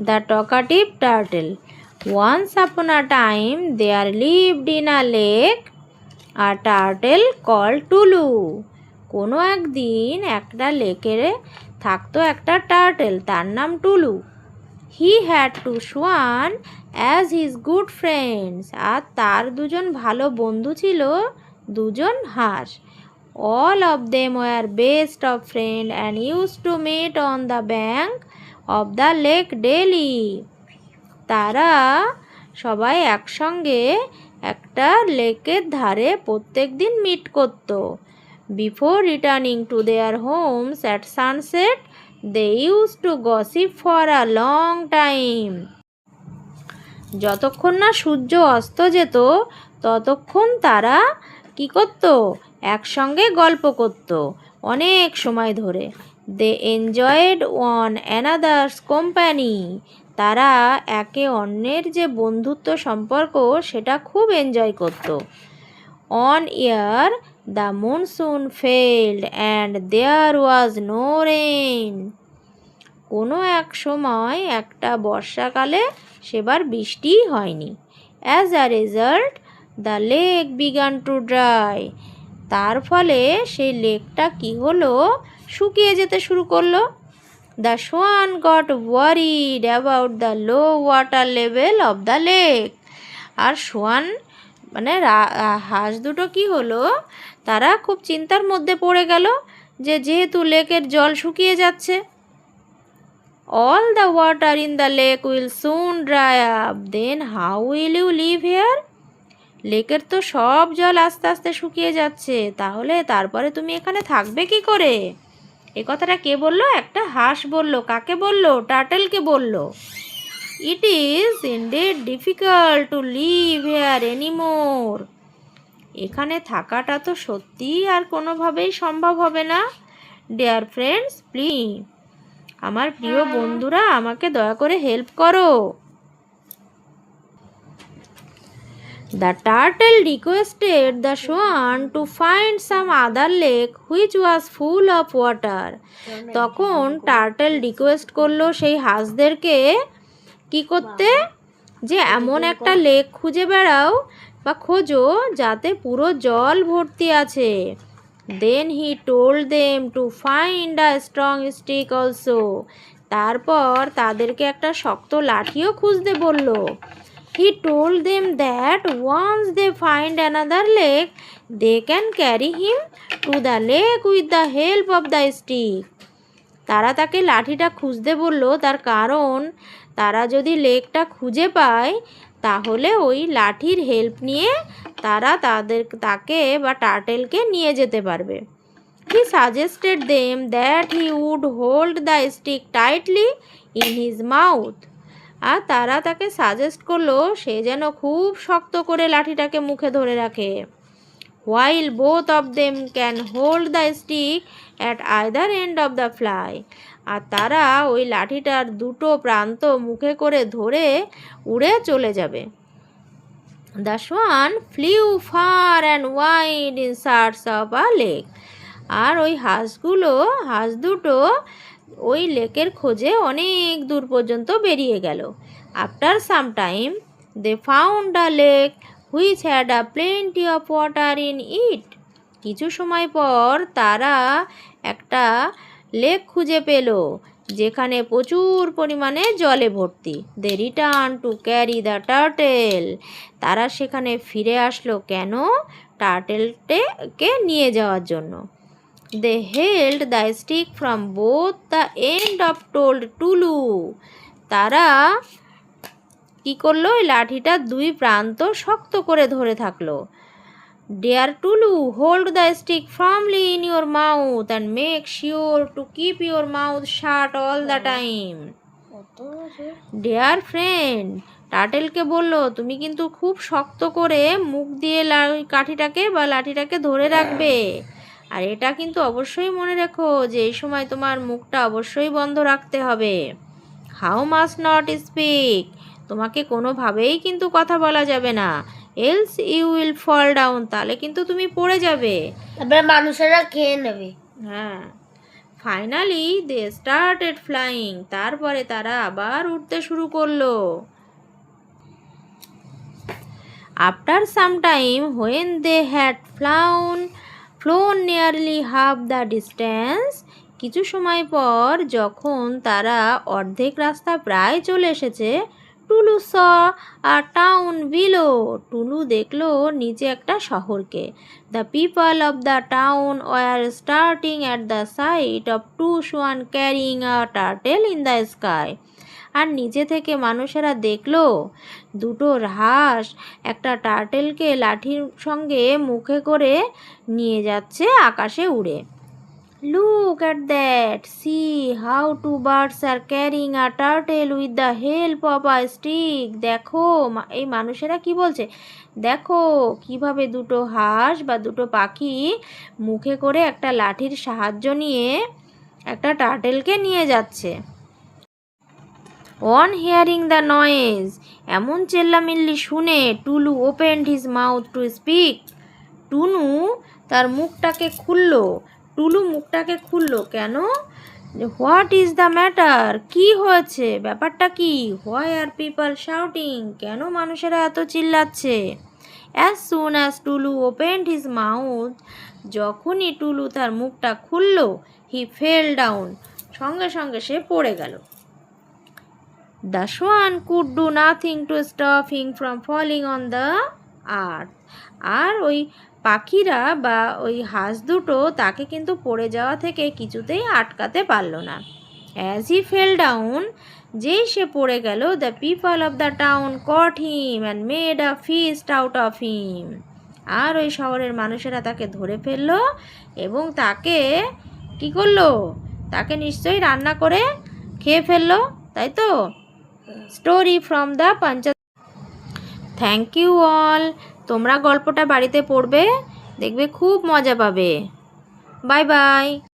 The talkative turtle. Once upon a time there lived in a lake a turtle called Tulu. কোনো একদিন একটা লেকে থাকতো একটা টার্টেল, তার নাম টুলু। He had two swan as his good friends. আর তার দুজন ভালো বন্ধু ছিল, দুজন হাঁস। All of them were best of friends and used to meet on the bank of the lake daily. তারা সবাই একসঙ্গে একটা লেকের ধারে প্রত্যেক দিন মিট করত। Before returning to their homes at sunset, they used to gossip for a long time. যতক্ষণ না সূর্য অস্ত যেত ততক্ষণ তারা কি করত? একসঙ্গে গল্প করত অনেক সময় ধরে। They enjoyed one another's company. তারা একে অন্যের যে বন্ধুত্ব সম্পর্ক সেটা খুব এনজয় করত। On year the monsoon failed and there was no rain. কোনো এক সময় একটা বর্ষাকালে সেবার বৃষ্টিই হয়নি। As a result the lake began to dry. তার ফলে সেই লেকটা কি হলো? শুকিয়ে যেতে শুরু করলো। The swan got worried about the low water level of the lake. আর সোয়ান মানে হাঁস দুটো কি হলো? তারা খুব চিন্তার মধ্যে পড়ে গেল যে যেহেতু লেকের জল শুকিয়ে যাচ্ছে। All the water in the lake will soon dry up. Then how will you live here? লেকের তো সব জল আস্তে আস্তে শুকিয়ে যাচ্ছে, তাহলে তারপরে তুমি এখানে থাকবে কি করে? এ কথাটা কে বলল? একটা হাঁস বলল। কাকে বলল? টার্টেলকে বলল। It is indeed difficult to live here anymore. এখানে থাকাটা তো সত্যিই আর কোনোভাবেই সম্ভব হবে না। Dear friends, please. আমার প্রিয় বন্ধুরা, আমাকে দয়া করে হেল্প করো। The turtle requested the swan to find some other lake which was full of water. তখন টার্টেল রিকোয়েস্ট করলো সেই হাঁসদেরকে কি করতে? যে এমন একটা লেক খুঁজে বেড়াও বা খোঁজো যাতে পুরো জল ভর্তি আছে। Then he told them to find a strong stick also. তারপর তাদেরকে একটা শক্ত লাঠিও খুঁজতে বলল। He told them that once they find another lake, they can carry him to the lake with the help of the stick. তারা তাকে লাঠিটা খুঁজতে বলল, তার কারণ তারা যদি লেকটা খুঁজে পায় তাহলে ওই লাঠির হেল্প নিয়ে তারা তাকে বা টার্টেলকে নিয়ে যেতে পারবে। He suggested them that he would hold the stick tightly in his mouth. আর তারা তাকে সাজেস্ট করলো সে যেন খুব শক্ত করে লাঠিটাকে মুখে ধরে রাখে। While both of them can hold the stick at either end of the fly. আর তারা ওই লাঠিটার দুটো প্রান্ত মুখে করে ধরে উড়ে চলে যাবে। The swan flew far and wide in search of a lake. আর ওই হাঁস দুটো ওই লেকের খোঁজে অনেক দূর পর্যন্ত বেরিয়ে গেল। After some time they found a lake which had a plenty of water in it. কিছু সময় পর তারা একটা লেক খুঁজে পেল যেখানে প্রচুর পরিমাণে জলে ভর্তি। They returned to carry the turtle. তারা সেখানে ফিরে আসলো কেন? টার্টেলকে নিয়ে যাওয়ার জন্য। They held the stick from both the end of told Tulu. তারা কি করলো? ওই লাঠিটার দুই প্রান্ত শক্ত করে ধরে থাকলো। Dear Tulu, hold the stick firmly in your mouth and make sure to keep your mouth shut all the time. Dear friend, টার্টেলকে বললো তুমি কিন্তু খুব শক্ত করে মুখ দিয়ে কাঠিটাকে বা লাঠিটাকে ধরে রাখবে। আর এটা কিন্তু অবশ্যই মনে রেখো যে এই সময় তোমার মুখটা অবশ্যই বন্ধ রাখতে হবে। How must not speak. তোমাকে কোনোভাবেই কিন্তু কথা বলা যাবে না। Else you will fall down. তাহলে কিন্তু তুমি পড়ে যাবে। তারপরে মানুষেরা খেয়ে নেবে। হ্যাঁ। Finally they started flying. তারপরে তারা আবার উঠতে শুরু করলো। After some time when they had flown nearly half the distance, কিছু সময় পর যখন তারা অর্ধেক রাস্তা প্রায় চলে এসেছে, টুলু স আ টাউন বিলো, টুলু দেখলো নিচে একটা শহরকে। The people of the town were starting at the sight of two swan carrying a turtle in the sky. আর নিচে থেকে মানুষেরা দেখলো দুটো হাঁস একটা টার্টেলকে লাঠির সঙ্গে মুখে করে নিয়ে যাচ্ছে আকাশে উড়ে। Look at that! See how two birds are carrying a turtle with the help of a stick. দেখো এই মানুষেরা কি বলছে, দেখো কিভাবে দুটো হাঁস বা দুটো পাখি মুখে করে একটা লাঠির সাহায্য নিয়ে একটা টার্টেলকে নিয়ে যাচ্ছে। অন হিয়ারিং দ্য নয়েজ, এমন চেল্লামিল্লি শুনে Tulu opened his mouth to speak. Tulu মুখটাকে খুললো। কেন? হোয়াট ইজ দ্য ম্যাটার, কি হয়েছে, ব্যাপারটা কি? হোয়াই আর পিপল শাউটিং, কেন মানুষেরা এত চিল্লাচ্ছে? অ্যাজ সুন অ্যাজ টুলু ওপেন্ড হিজ মাউথ, যখনই টুলু তার মুখটা খুললো, হি ফেল ডাউন, সঙ্গে সঙ্গে সে পড়ে গেল। The swan could do nothing to stop him from falling on the earth, আর ওই পাখিরা বা ওই হাঁস দুটো তাকে কিন্তু পড়ে যাওয়া থেকে কিছুতেই আটকাতে পারলো না। অ্যাজ হি ফেল ডাউন, যেই সে পড়ে গেল, the people of the town caught him and made a feast out of him, আর ওই শহরের মানুষেরা তাকে ধরে ফেললো এবং তাকে কি করলো, তাকে নিশ্চয়ই রান্না করে খেয়ে ফেললো, তাই তো? Story from the thank you all. তোমরা গল্পটা বাড়িতে পড়বে, দেখবে খুব মজা পাবে। Bye by.